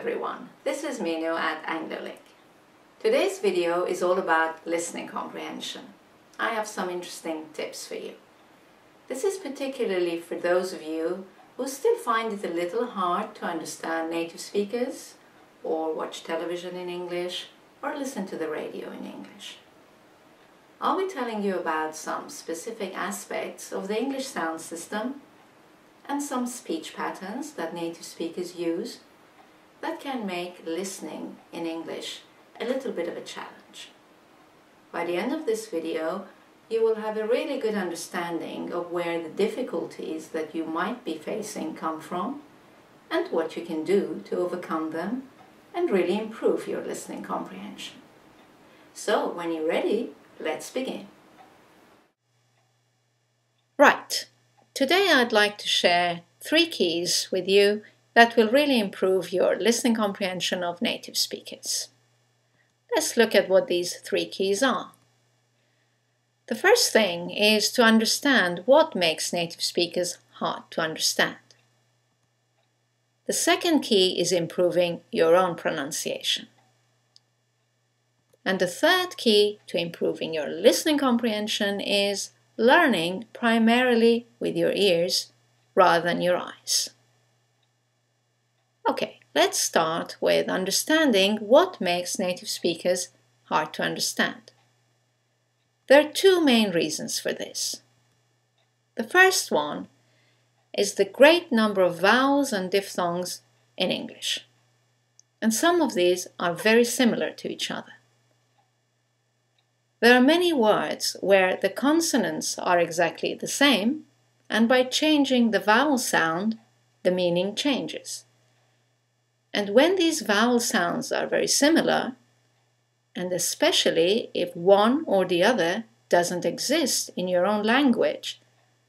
everyone, this is Minu at Anglerlick. Today's video is all about listening comprehension. I have some interesting tips for you. This is particularly for those of you who still find it a little hard to understand native speakers, or watch television in English, or listen to the radio in English. I'll be telling you about some specific aspects of the English sound system and some speech patterns that native speakers use that can make listening in English a little bit of a challenge. By the end of this video, you will have a really good understanding of where the difficulties that you might be facing come from and what you can do to overcome them and really improve your listening comprehension. So, when you're ready, let's begin. Right. Today I'd like to share 3 keys with you that will really improve your listening comprehension of native speakers. Let's look at what these 3 keys are. The first thing is to understand what makes native speakers hard to understand. The second key is improving your own pronunciation. And the third key to improving your listening comprehension is learning primarily with your ears rather than your eyes. Okay, let's start with understanding what makes native speakers hard to understand. There are 2 main reasons for this. The first one is the great number of vowels and diphthongs in English, and some of these are very similar to each other. There are many words where the consonants are exactly the same, and by changing the vowel sound, the meaning changes. And when these vowel sounds are very similar, and especially if one or the other doesn't exist in your own language,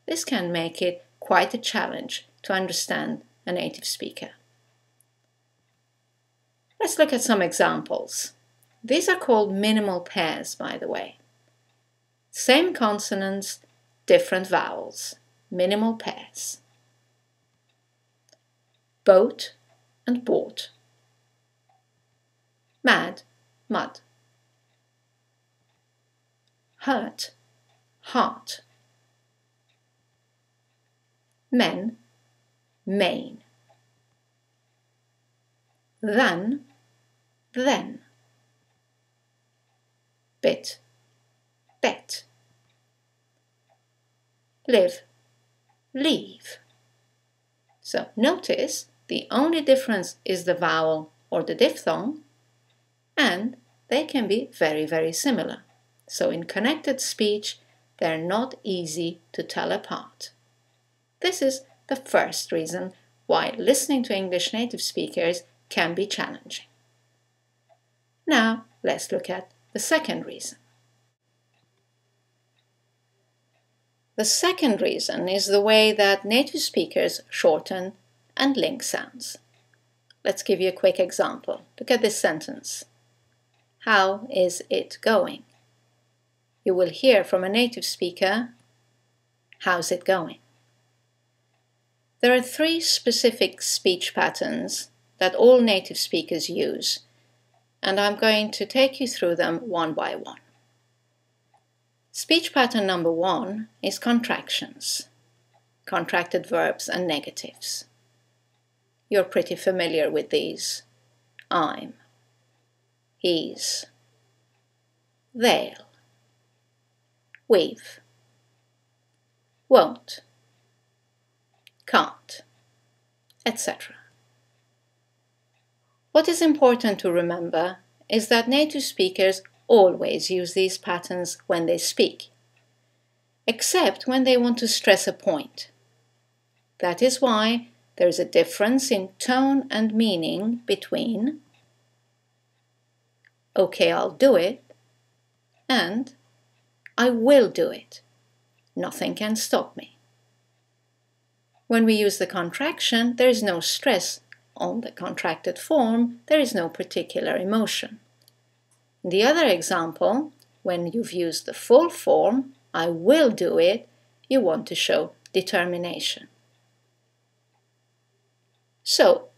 this can make it quite a challenge to understand a native speaker. Let's look at some examples. These are called minimal pairs, by the way. Same consonants, different vowels. Minimal pairs. Boat and bought. Mad, mud. Hurt, heart. Men, main. Than, then. Bit, bet. Live, leave. So notice the only difference is the vowel or the diphthong, and they can be very, very similar. So in connected speech, they're not easy to tell apart. This is the first reason why listening to English native speakers can be challenging. Now, let's look at the second reason. The second reason is the way that native speakers shorten and link sounds. Let's give you a quick example. Look at this sentence. How is it going? You will hear from a native speaker, how's it going? There are 3 specific speech patterns that all native speakers use, and I'm going to take you through them one by one. Speech pattern number 1 is contractions, contracted verbs and negatives. You're pretty familiar with these. I'm, he's, they'll, we've, won't, can't, etc. What is important to remember is that native speakers always use these patterns when they speak, except when they want to stress a point. That is why there is a difference in tone and meaning between "Okay, I'll do it" and "I will do it. Nothing can stop me." When we use the contraction, there is no stress. On the contracted form, there is no particular emotion. In the other example, when you've used the full form, "I will do it," you want to show determination. So,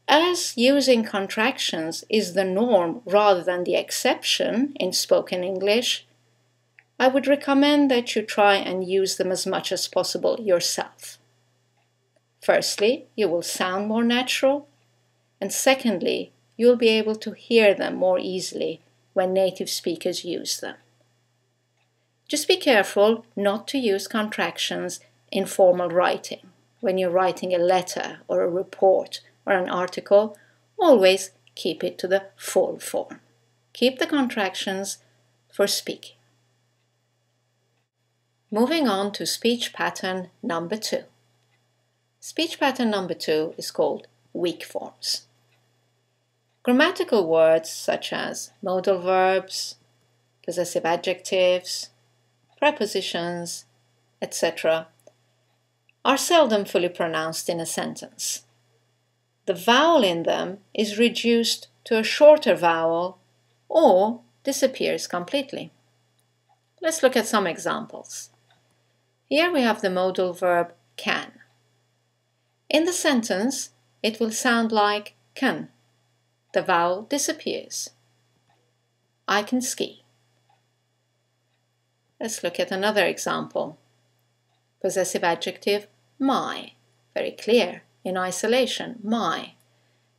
As using contractions is the norm rather than the exception in spoken English, I would recommend that you try and use them as much as possible yourself. Firstly, you will sound more natural, and secondly, you'll be able to hear them more easily when native speakers use them. Just be careful not to use contractions in formal writing. When you're writing a letter or a report or an article, always keep it to the full form. Keep the contractions for speaking. Moving on to speech pattern number 2. Speech pattern number 2 is called weak forms. Grammatical words such as modal verbs, possessive adjectives, prepositions, etc. are seldom fully pronounced in a sentence. The vowel in them is reduced to a shorter vowel or disappears completely. Let's look at some examples. Here we have the modal verb can. In the sentence, it will sound like can. The vowel disappears. I can ski. Let's look at another example. Possessive adjective my. Very clear in isolation, my.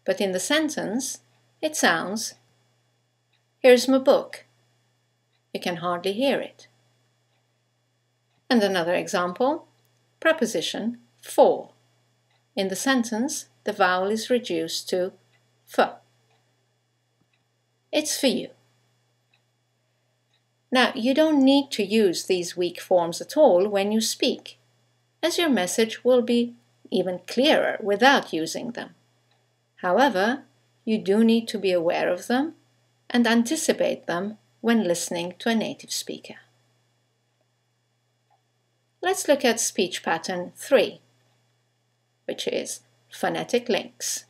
But in the sentence, it sounds, here's my book. You can hardly hear it. And another example, preposition for. In the sentence, the vowel is reduced to f. It's for you. Now, you don't need to use these weak forms at all when you speak, as your message will be even clearer without using them. However, you do need to be aware of them and anticipate them when listening to a native speaker. Let's look at speech pattern 3, which is phonetic links.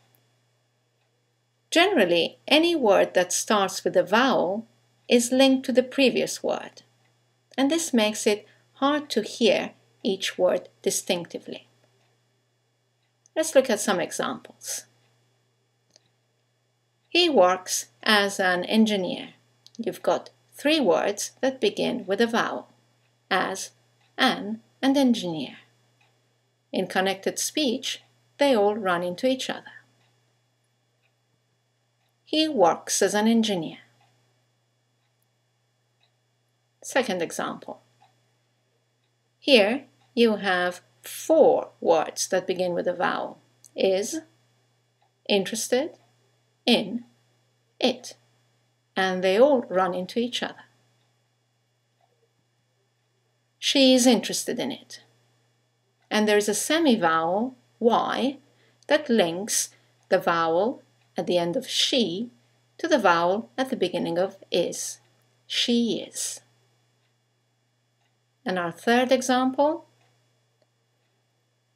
Generally, any word that starts with a vowel is linked to the previous word, and this makes it hard to hear each word distinctively. Let's look at some examples. He works as an engineer. You've got 3 words that begin with a vowel, as, an, and engineer. In connected speech, they all run into each other. He works as an engineer. Second example. Here you have 4 words that begin with a vowel. Is, interested, in, it. And they all run into each other. She is interested in it. And there is a semi-vowel, y, that links the vowel at the end of she to the vowel at the beginning of is. She is. And our third example,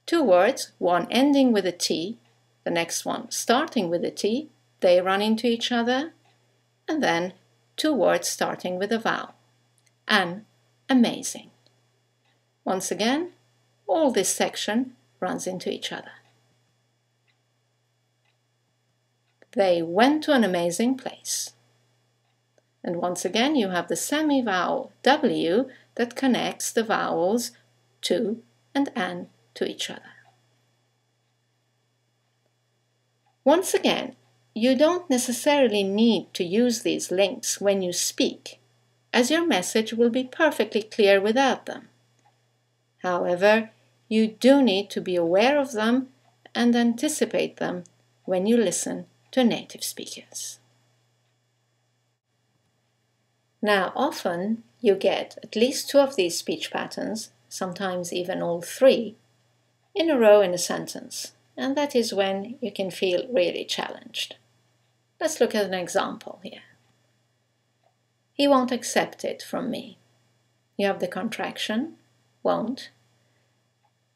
2 words, one ending with a T, the next one starting with a T, they run into each other, and then 2 words starting with a vowel. An, amazing. Once again, all this section runs into each other. They went to an amazing place. And once again, you have the semi-vowel W that connects the vowels to and an to each other. Once again, you don't necessarily need to use these links when you speak, as your message will be perfectly clear without them. However, you do need to be aware of them and anticipate them when you listen to native speakers. Now, often you get at least 2 of these speech patterns, sometimes even all 3, in a row in a sentence, and that is when you can feel really challenged. Let's look at an example here. He won't accept it from me. You have the contraction, won't.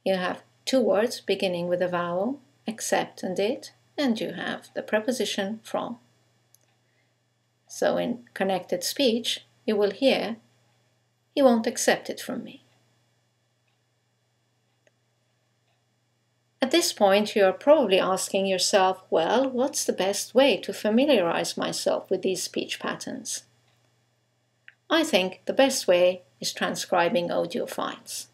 You have 2 words beginning with a vowel, accept and it, and you have the preposition from. So in connected speech, you will hear, he won't accept it from me. At this point, you are probably asking yourself, well, what's the best way to familiarize myself with these speech patterns? I think the best way is transcribing audio files.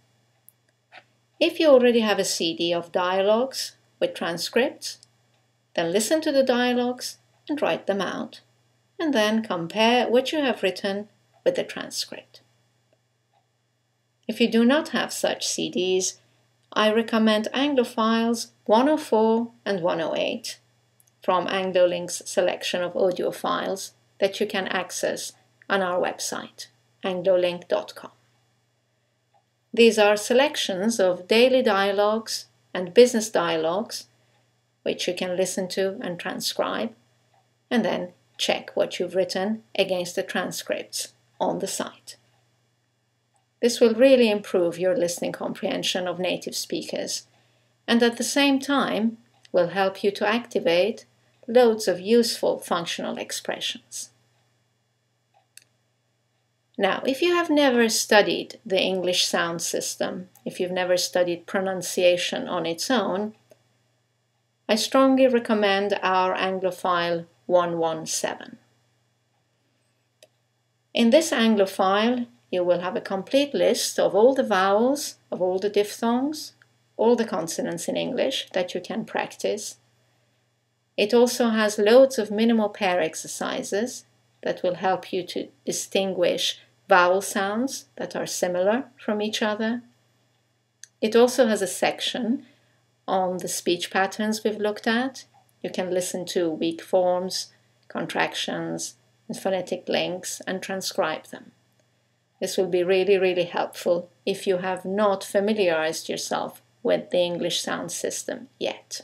If you already have a CD of dialogues with transcripts, then listen to the dialogues and write them out, and then compare what you have written with the transcript. If you do not have such CDs, I recommend Anglofiles 104 and 108 from AngloLink's selection of audio files that you can access on our website, anglolink.com. These are selections of daily dialogues and business dialogues, which you can listen to and transcribe, and then check what you've written against the transcripts on the site. This will really improve your listening comprehension of native speakers, and at the same time will help you to activate loads of useful functional expressions. Now, if you have never studied the English sound system, if you've never studied pronunciation on its own, I strongly recommend our Anglophile 117. In this Anglophile, you will have a complete list of all the vowels, of all the diphthongs, all the consonants in English that you can practice. It also has loads of minimal pair exercises that will help you to distinguish vowel sounds that are similar from each other. It also has a section on the speech patterns we've looked at. You can listen to weak forms, contractions, and phonetic links and transcribe them. This will be really, really helpful if you have not familiarized yourself with the English sound system yet.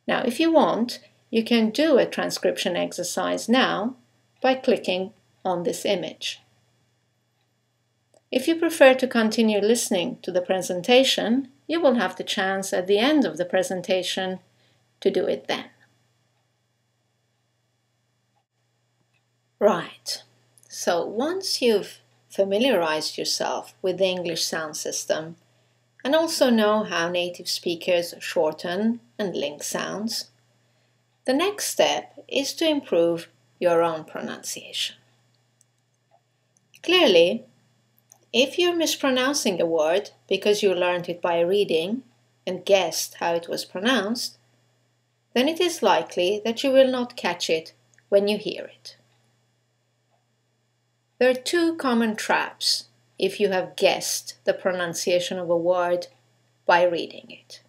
Now, if you want, you can do a transcription exercise now by clicking on this image. If you prefer to continue listening to the presentation, you will have the chance at the end of the presentation to do it then. Right, so once you've familiarized yourself with the English sound system and also know how native speakers shorten and link sounds, the next step is to improve your own pronunciation. Clearly, if you're mispronouncing a word because you learned it by reading and guessed how it was pronounced, then it is likely that you will not catch it when you hear it. There are two common traps if you have guessed the pronunciation of a word by reading it.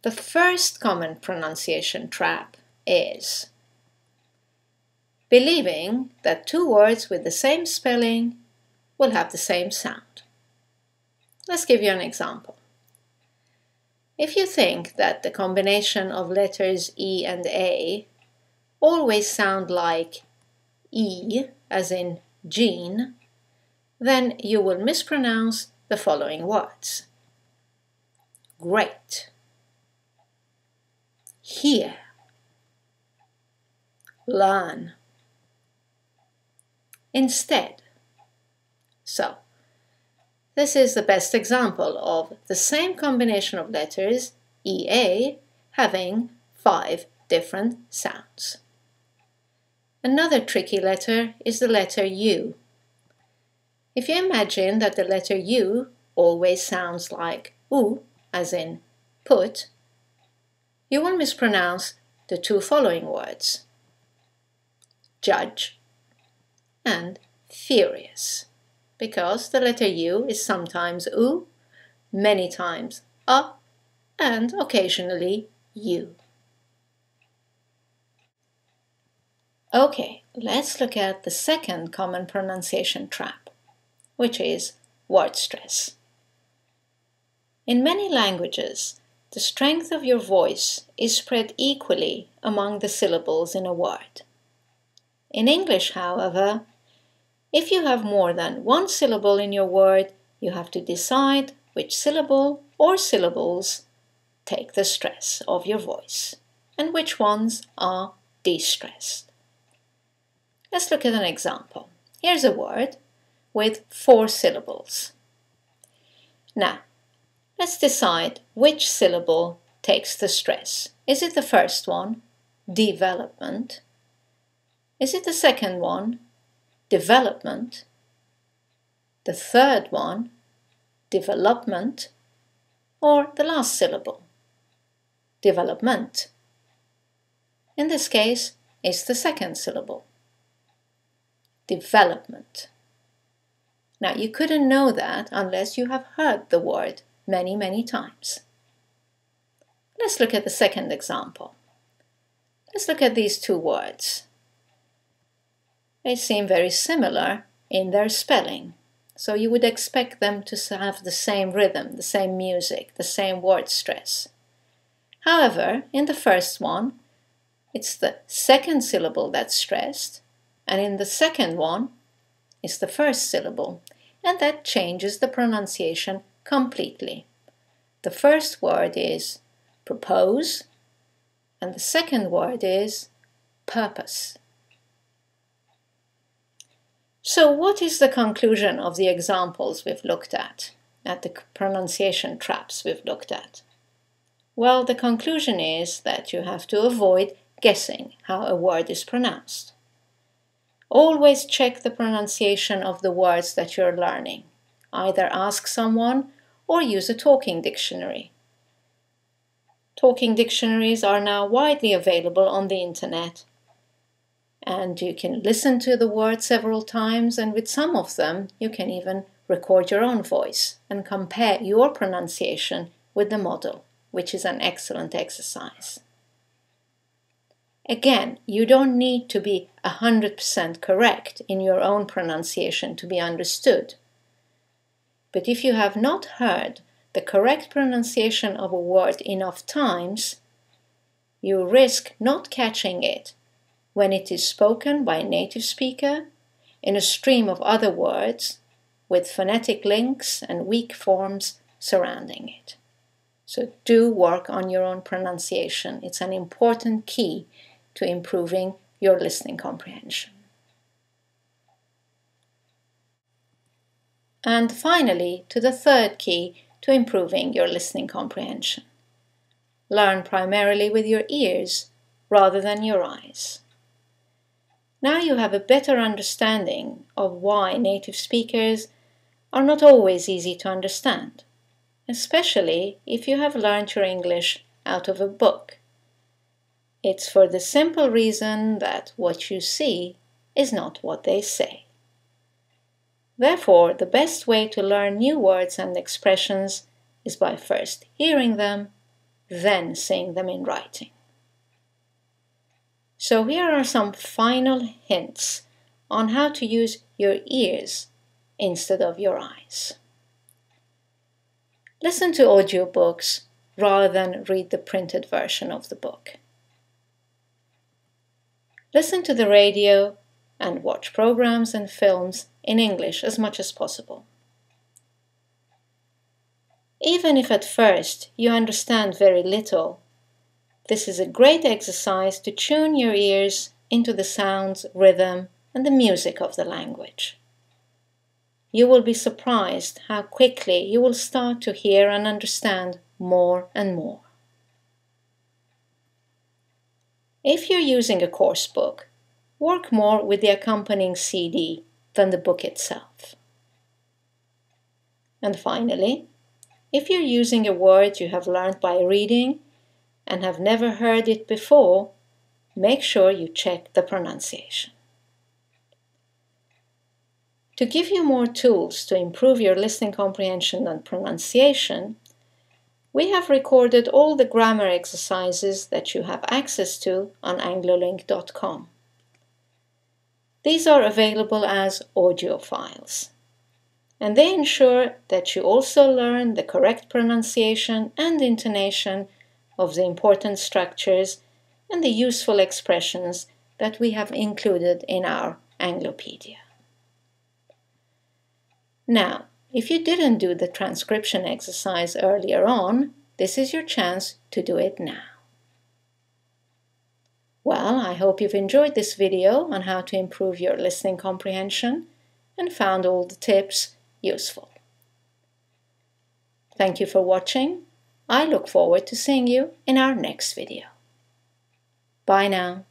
The first common pronunciation trap is believing that two words with the same spelling will have the same sound. Let's give you an example. If you think that the combination of letters E and A always sound like E, as in Jean, then you will mispronounce the following words. Great, hear, learn, instead. So, this is the best example of the same combination of letters, EA, having 5 different sounds. Another tricky letter is the letter U. If you imagine that the letter U always sounds like U, as in put, you will mispronounce the two following words, judge and furious, because the letter U is sometimes U, many times A, and occasionally U. Okay, let's look at the second common pronunciation trap, which is word stress. In many languages, the strength of your voice is spread equally among the syllables in a word. In English, however, if you have more than one syllable in your word, you have to decide which syllable or syllables take the stress of your voice and which ones are de-stressed. Let's look at an example. Here's a word with 4 syllables. Now, Let's decide which syllable takes the stress. Is it the first one, development? Is it the second one, development? The third one, development? Or the last syllable, development? In this case, it's the second syllable, development. Now, you couldn't know that unless you have heard the word many, many times. Let's look at the second example. Let's look at these two words. They seem very similar in their spelling, so you would expect them to have the same rhythm, the same music, the same word stress. However, in the first one, it's the second syllable that's stressed, and in the second one, it's the first syllable, and that changes the pronunciation completely. The first word is propose, and the second word is purpose. So what is the conclusion of the examples we've looked at the pronunciation traps we've looked at? Well, the conclusion is that you have to avoid guessing how a word is pronounced. Always check the pronunciation of the words that you're learning. Either ask someone or use a talking dictionary. Talking dictionaries are now widely available on the internet, and you can listen to the word several times, and with some of them you can even record your own voice and compare your pronunciation with the model, which is an excellent exercise. Again, you don't need to be 100% correct in your own pronunciation to be understood. But if you have not heard the correct pronunciation of a word enough times, you risk not catching it when it is spoken by a native speaker in a stream of other words with phonetic links and weak forms surrounding it. So do work on your own pronunciation. It's an important key to improving your listening comprehension. And finally, to the third key to improving your listening comprehension. Learn primarily with your ears rather than your eyes. Now you have a better understanding of why native speakers are not always easy to understand, especially if you have learned your English out of a book. It's for the simple reason that what you see is not what they say. Therefore, the best way to learn new words and expressions is by first hearing them, then seeing them in writing. So here are some final hints on how to use your ears instead of your eyes. Listen to audiobooks rather than read the printed version of the book. Listen to the radio and watch programs and films in English as much as possible. Even if at first you understand very little, this is a great exercise to tune your ears into the sounds, rhythm, and the music of the language. You will be surprised how quickly you will start to hear and understand more and more. If you're using a course book, work more with the accompanying CD than the book itself. And finally, if you're using a word you have learned by reading and have never heard it before, make sure you check the pronunciation. To give you more tools to improve your listening comprehension and pronunciation, we have recorded all the grammar exercises that you have access to on anglolink.com. These are available as audio files, and they ensure that you also learn the correct pronunciation and intonation of the important structures and the useful expressions that we have included in our Anglopedia. Now, if you didn't do the transcription exercise earlier on, this is your chance to do it now. Well, I hope you've enjoyed this video on how to improve your listening comprehension and found all the tips useful. Thank you for watching. I look forward to seeing you in our next video. Bye now.